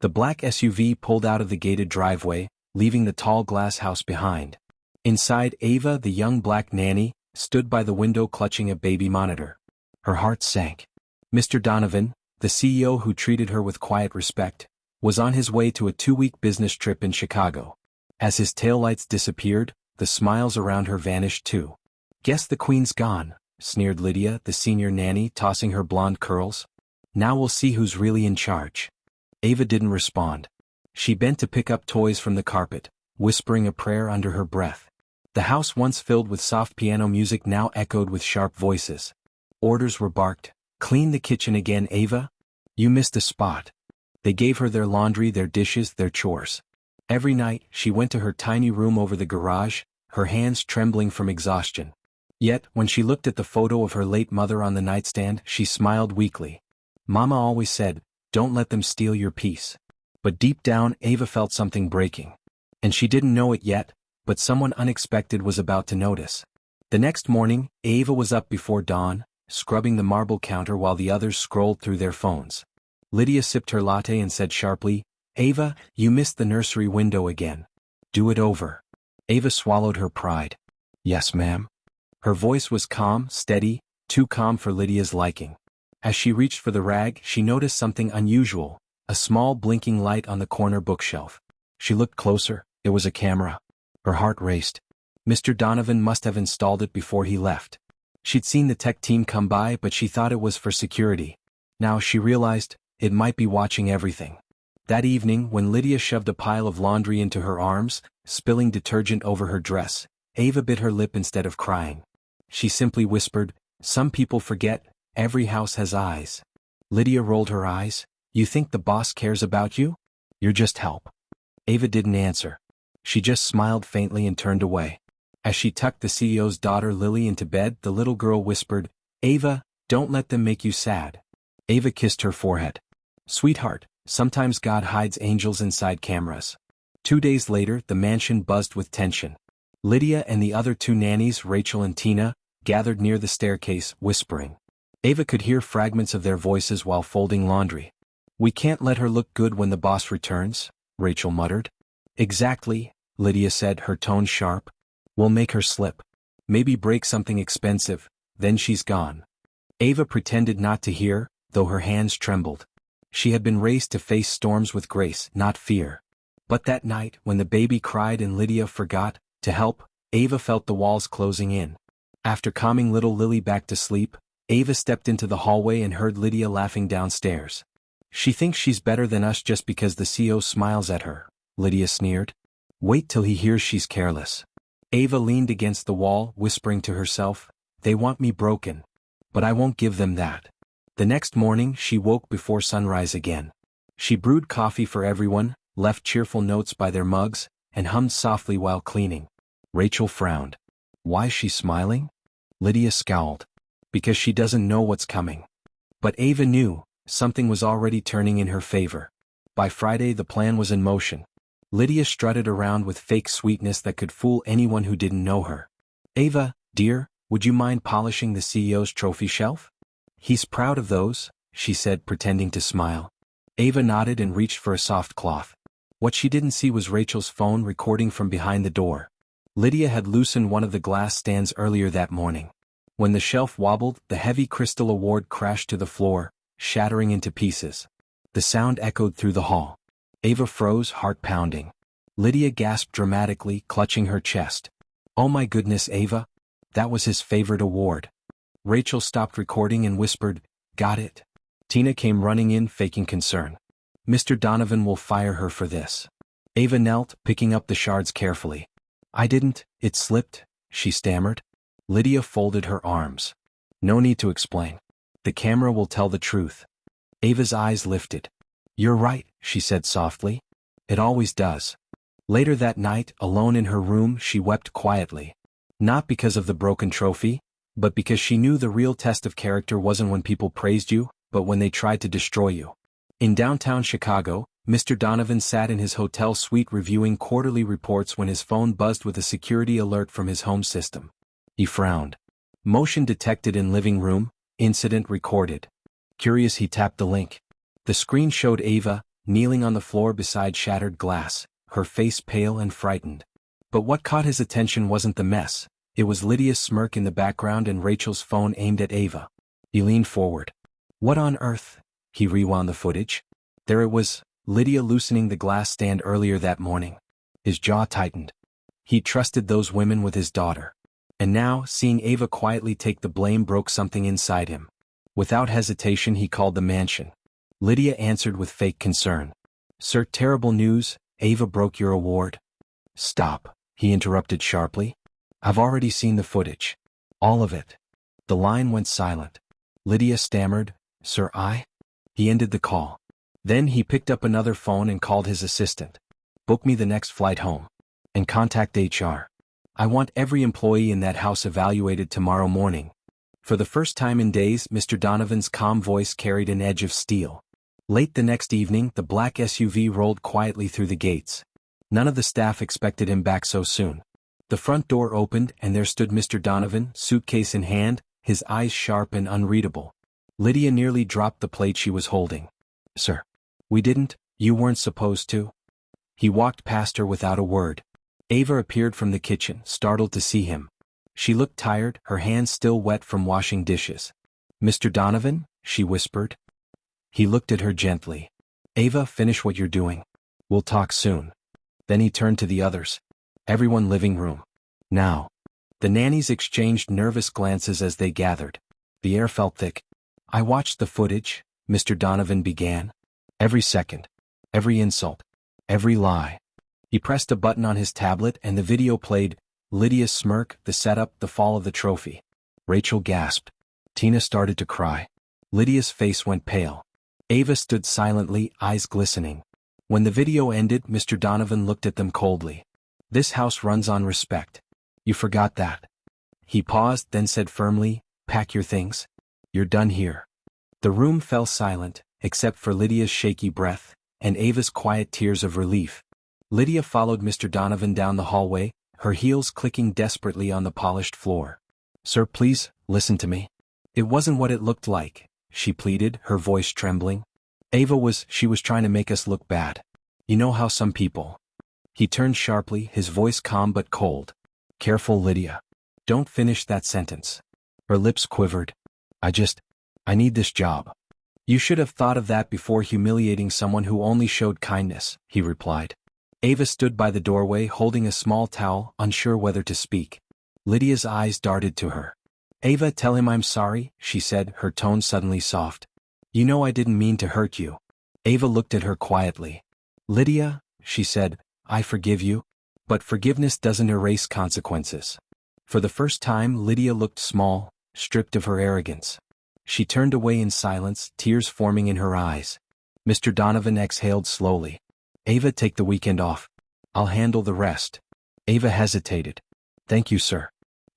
The black SUV pulled out of the gated driveway, leaving the tall glass house behind. Inside, Ava, the young black nanny, stood by the window clutching a baby monitor. Her heart sank. Mr. Donovan, the CEO who treated her with quiet respect, was on his way to a 2-week business trip in Chicago. As his taillights disappeared, the smiles around her vanished too. "Guess the queen's gone," sneered Lydia, the senior nanny, tossing her blonde curls. "Now we'll see who's really in charge." Ava didn't respond. She bent to pick up toys from the carpet, whispering a prayer under her breath. The house once filled with soft piano music now echoed with sharp voices. Orders were barked. "Clean the kitchen again, Ava. You missed a spot." They gave her their laundry, their dishes, their chores. Every night, she went to her tiny room over the garage, her hands trembling from exhaustion. Yet, when she looked at the photo of her late mother on the nightstand, she smiled weakly. Mama always said, "Don't let them steal your peace." But deep down, Ava felt something breaking. And she didn't know it yet, but someone unexpected was about to notice. The next morning, Ava was up before dawn, scrubbing the marble counter while the others scrolled through their phones. Lydia sipped her latte and said sharply, "Ava, you missed the nursery window again. Do it over." Ava swallowed her pride. "Yes, ma'am." Her voice was calm, steady, too calm for Lydia's liking. As she reached for the rag, she noticed something unusual, a small blinking light on the corner bookshelf. She looked closer. It was a camera. Her heart raced. Mr. Donovan must have installed it before he left. She'd seen the tech team come by, but she thought it was for security. Now she realized, it might be watching everything. That evening, when Lydia shoved a pile of laundry into her arms, spilling detergent over her dress, Ava bit her lip instead of crying. She simply whispered, "Some people forget, every house has eyes." Lydia rolled her eyes. "You think the boss cares about you? You're just help." Ava didn't answer. She just smiled faintly and turned away. As she tucked the CEO's daughter Lily into bed, the little girl whispered, "Ava, don't let them make you sad." Ava kissed her forehead. "Sweetheart, sometimes God hides angels inside cameras." 2 days later, the mansion buzzed with tension. Lydia and the other 2 nannies, Rachel and Tina, gathered near the staircase, whispering. Ava could hear fragments of their voices while folding laundry. "We can't let her look good when the boss returns," Rachel muttered. "Exactly," Lydia said, her tone sharp. "We'll make her slip. Maybe break something expensive, then she's gone." Ava pretended not to hear, though her hands trembled. She had been raised to face storms with grace, not fear. But that night, when the baby cried and Lydia forgot to help, Ava felt the walls closing in. After calming little Lily back to sleep, Ava stepped into the hallway and heard Lydia laughing downstairs. "She thinks she's better than us just because the CEO smiles at her," Lydia sneered. "Wait till he hears she's careless." Ava leaned against the wall, whispering to herself, "They want me broken. But I won't give them that." The next morning, she woke before sunrise again. She brewed coffee for everyone, left cheerful notes by their mugs, and hummed softly while cleaning. Rachel frowned. "Why's she smiling?" Lydia scowled. "Because she doesn't know what's coming." But Ava knew, something was already turning in her favor. By Friday, the plan was in motion. Lydia strutted around with fake sweetness that could fool anyone who didn't know her. "Ava, dear, would you mind polishing the CEO's trophy shelf?" "He's proud of those," she said, pretending to smile. Ava nodded and reached for a soft cloth. What she didn't see was Rachel's phone recording from behind the door. Lydia had loosened one of the glass stands earlier that morning. When the shelf wobbled, the heavy crystal award crashed to the floor, shattering into pieces. The sound echoed through the hall. Ava froze, heart pounding. Lydia gasped dramatically, clutching her chest. "Oh my goodness, Ava. That was his favorite award." Rachel stopped recording and whispered, "Got it." Tina came running in, faking concern. "Mr. Donovan will fire her for this." Ava knelt, picking up the shards carefully. "I didn't, it slipped," she stammered. Lydia folded her arms. "No need to explain. The camera will tell the truth." Ava's eyes lifted. "You're right," she said softly. "It always does." Later that night, alone in her room, she wept quietly. Not because of the broken trophy, but because she knew the real test of character wasn't when people praised you, but when they tried to destroy you. In downtown Chicago, Mr. Donovan sat in his hotel suite reviewing quarterly reports when his phone buzzed with a security alert from his home system. He frowned. Motion detected in living room, incident recorded. Curious, he tapped the link. The screen showed Ava, kneeling on the floor beside shattered glass, her face pale and frightened. But what caught his attention wasn't the mess, it was Lydia's smirk in the background and Rachel's phone aimed at Ava. He leaned forward. What on earth? He rewound the footage. There it was, Lydia loosening the glass stand earlier that morning. His jaw tightened. He trusted those women with his daughter. And now, seeing Ava quietly take the blame broke something inside him. Without hesitation he called the mansion. Lydia answered with fake concern. Sir, terrible news, Ava broke your award. Stop, he interrupted sharply. I've already seen the footage. All of it. The line went silent. Lydia stammered, Sir, He ended the call. Then he picked up another phone and called his assistant. Book me the next flight home. And contact HR. I want every employee in that house evaluated tomorrow morning. For the first time in days, Mr. Donovan's calm voice carried an edge of steel. Late the next evening, the black SUV rolled quietly through the gates. None of the staff expected him back so soon. The front door opened and there stood Mr. Donovan, suitcase in hand, his eyes sharp and unreadable. Lydia nearly dropped the plate she was holding. Sir. You weren't supposed to. He walked past her without a word. Ava appeared from the kitchen, startled to see him. She looked tired, her hands still wet from washing dishes. Mr. Donovan, she whispered. He looked at her gently. Ava, finish what you're doing. We'll talk soon. Then he turned to the others. Everyone living room. Now. The nannies exchanged nervous glances as they gathered. The air felt thick. I watched the footage, Mr. Donovan began. Every second. Every insult. Every lie. He pressed a button on his tablet and the video played. Lydia's smirk, the setup, the fall of the trophy. Rachel gasped. Tina started to cry. Lydia's face went pale. Ava stood silently, eyes glistening. When the video ended, Mr. Donovan looked at them coldly. This house runs on respect. You forgot that. He paused, then said firmly, pack your things. You're done here. The room fell silent, except for Lydia's shaky breath, and Ava's quiet tears of relief. Lydia followed Mr. Donovan down the hallway, her heels clicking desperately on the polished floor. Sir, please, listen to me. It wasn't what it looked like, she pleaded, her voice trembling. She was trying to make us look bad. You know how some people. He turned sharply, his voice calm but cold. Careful, Lydia. Don't finish that sentence. Her lips quivered. I need this job. You should have thought of that before humiliating someone who only showed kindness, he replied. Ava stood by the doorway holding a small towel, unsure whether to speak. Lydia's eyes darted to her. Ava, tell him I'm sorry, she said, her tone suddenly soft. You know I didn't mean to hurt you. Ava looked at her quietly. Lydia, she said, I forgive you. But forgiveness doesn't erase consequences. For the first time, Lydia looked small, stripped of her arrogance. She turned away in silence, tears forming in her eyes. Mr. Donovan exhaled slowly. Ava, take the weekend off. I'll handle the rest. Ava hesitated. Thank you, sir.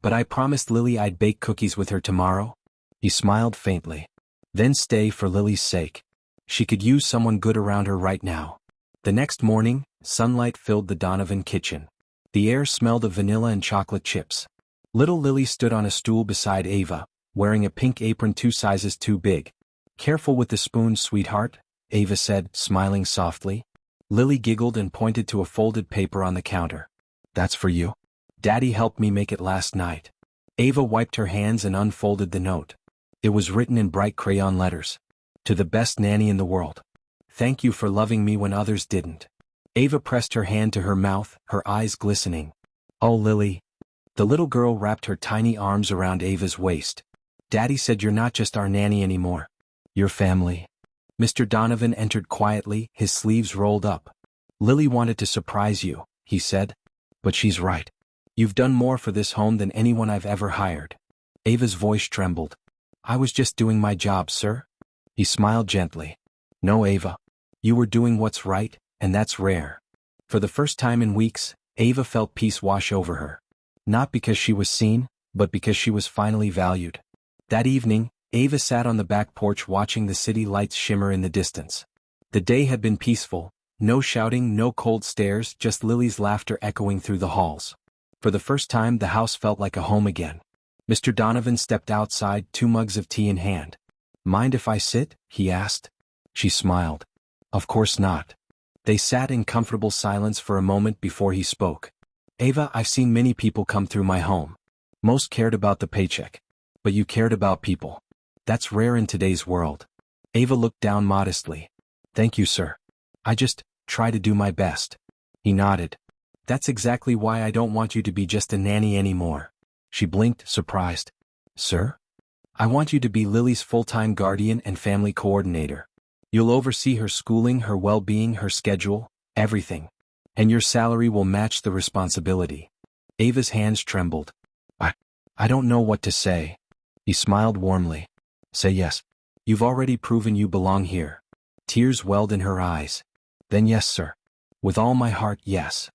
But I promised Lily I'd bake cookies with her tomorrow. He smiled faintly. Then stay for Lily's sake. She could use someone good around her right now. The next morning, sunlight filled the Donovan kitchen. The air smelled of vanilla and chocolate chips. Little Lily stood on a stool beside Ava, wearing a pink apron 2 sizes too big. Careful with the spoon, sweetheart, Ava said, smiling softly. Lily giggled and pointed to a folded paper on the counter. That's for you. Daddy helped me make it last night. Ava wiped her hands and unfolded the note. It was written in bright crayon letters. To the best nanny in the world. Thank you for loving me when others didn't. Ava pressed her hand to her mouth, her eyes glistening. Oh, Lily. The little girl wrapped her tiny arms around Ava's waist. Daddy said you're not just our nanny anymore. You're family. Mr. Donovan entered quietly, his sleeves rolled up. Lily wanted to surprise you, he said. But she's right. You've done more for this home than anyone I've ever hired. Ava's voice trembled. I was just doing my job, sir. He smiled gently. No, Ava. You were doing what's right, and that's rare. For the first time in weeks, Ava felt peace wash over her. Not because she was seen, but because she was finally valued. That evening, Ava sat on the back porch watching the city lights shimmer in the distance. The day had been peaceful, no shouting, no cold stares, just Lily's laughter echoing through the halls. For the first time the house felt like a home again. Mr. Donovan stepped outside, 2 mugs of tea in hand. Mind if I sit? He asked. She smiled. Of course not. They sat in comfortable silence for a moment before he spoke. Ava, I've seen many people come through my home. Most cared about the paycheck. But you cared about people. That's rare in today's world. Ava looked down modestly. Thank you, sir. I just try to do my best. He nodded. That's exactly why I don't want you to be just a nanny anymore. She blinked, surprised. Sir? I want you to be Lily's full-time guardian and family coordinator. You'll oversee her schooling, her well-being, her schedule, everything. And your salary will match the responsibility. Ava's hands trembled. I don't know what to say. He smiled warmly. Say yes. You've already proven you belong here. Tears welled in her eyes. Then yes, sir. With all my heart, yes.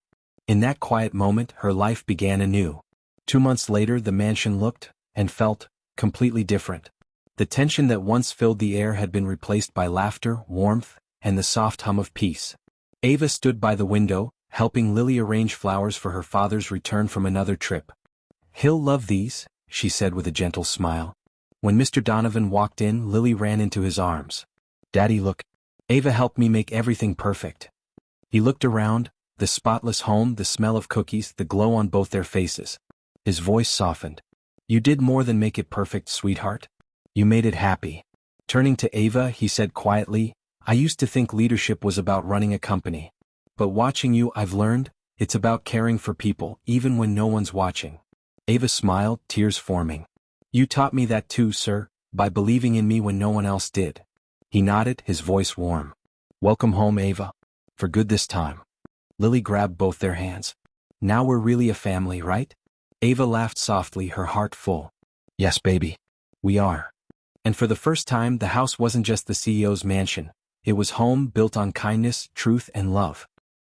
In that quiet moment, her life began anew. 2 months later, the mansion looked, and felt, completely different. The tension that once filled the air had been replaced by laughter, warmth, and the soft hum of peace. Ava stood by the window, helping Lily arrange flowers for her father's return from another trip. He'll love these, she said with a gentle smile. When Mr. Donovan walked in, Lily ran into his arms. Daddy, look. Ava helped me make everything perfect. He looked around, the spotless home, the smell of cookies, the glow on both their faces. His voice softened. You did more than make it perfect, sweetheart. You made it happy. Turning to Ava, he said quietly, I used to think leadership was about running a company. But watching you, I've learned, it's about caring for people, even when no one's watching. Ava smiled, tears forming. You taught me that too, sir, by believing in me when no one else did. He nodded, his voice warm. Welcome home, Ava. For good this time. Lily grabbed both their hands. Now we're really a family, right? Ava laughed softly, her heart full. Yes, baby. We are. And for the first time, the house wasn't just the CEO's mansion. It was home built on kindness, truth, and love.